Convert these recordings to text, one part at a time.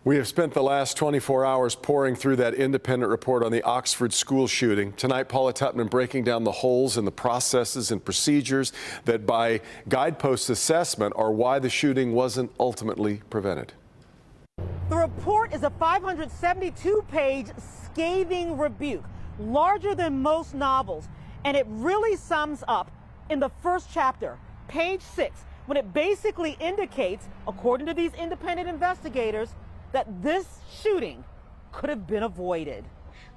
We have spent the last 24 hours pouring through that independent report on the Oxford school shooting. Tonight, Paula Tutman breaking down the holes in the processes and procedures that, by guidepost assessment, are why the shooting wasn't ultimately prevented. The report is a 572-page scathing rebuke, larger than most novels, and it really sums up in the first chapter, page 6, when it basically indicates, according to these independent investigators, that this shooting could have been avoided.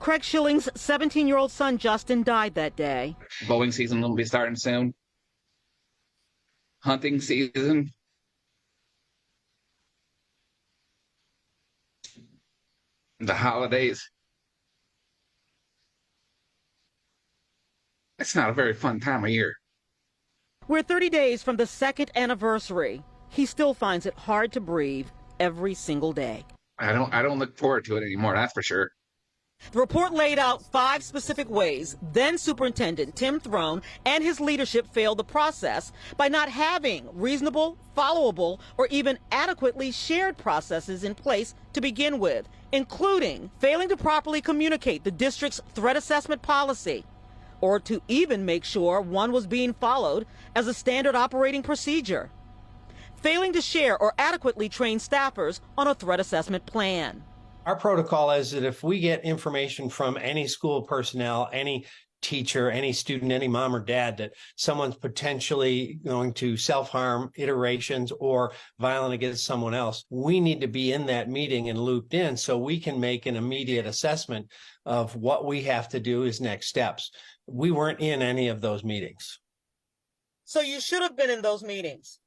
Craig Schilling's 17-year-old son, Justin, died that day. Boating season will be starting soon. Hunting season. The holidays. It's not a very fun time of year. We're 30 days from the second anniversary. He still finds it hard to breathe every single day. I don't look forward to it anymore, that's for sure. The report laid out 5 specific ways then Superintendent Tim Throne and his leadership failed the process by not having reasonable, followable, or even adequately shared processes in place to begin with, including failing to properly communicate the district's threat assessment policy, or to even make sure one was being followed as a standard operating procedure, failing to share or adequately train staffers on a threat assessment plan. Our protocol is that if we get information from any school personnel, any teacher, any student, any mom or dad, that someone's potentially going to self-harm, iterations, or violent against someone else, we need to be in that meeting and looped in so we can make an immediate assessment of what we have to do as next steps. We weren't in any of those meetings. So you should have been in those meetings.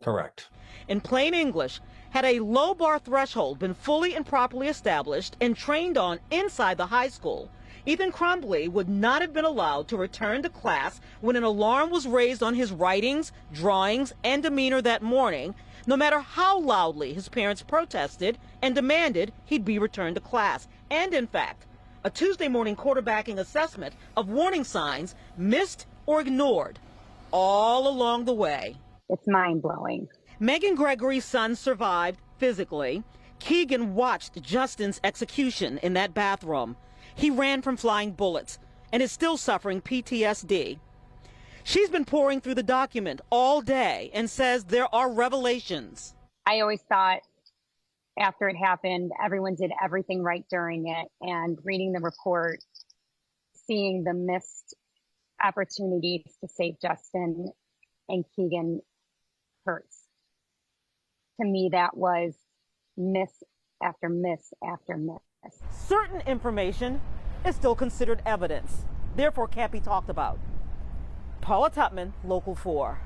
Correct. In plain English, had a low bar threshold been fully and properly established and trained on inside the high school, Ethan Crumbly would not have been allowed to return to class when an alarm was raised on his writings, drawings, and demeanor that morning, no matter how loudly his parents protested and demanded he'd be returned to class. And in fact, a Tuesday morning quarterbacking assessment of warning signs missed or ignored all along the way. It's mind-blowing. Megan Gregory's son survived physically. Keegan watched Justin's execution in that bathroom. He ran from flying bullets and is still suffering PTSD. She's been pouring through the document all day and says there are revelations. I always thought after it happened, everyone did everything right during it. And reading the report, seeing the missed opportunities to save Justin and Keegan hurts. To me, that was miss after miss after miss. Certain information is still considered evidence, therefore can't be talked about. Paula Tutman, Local 4.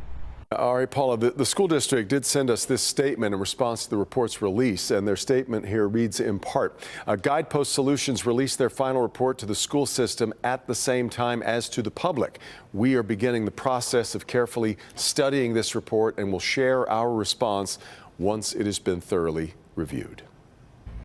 All right, Paula, the school district did send us this statement in response to the report's release, and their statement here reads in part, Guidepost Solutions released their final report to the school system at the same time as to the public. We are beginning the process of carefully studying this report and will share our response once it has been thoroughly reviewed.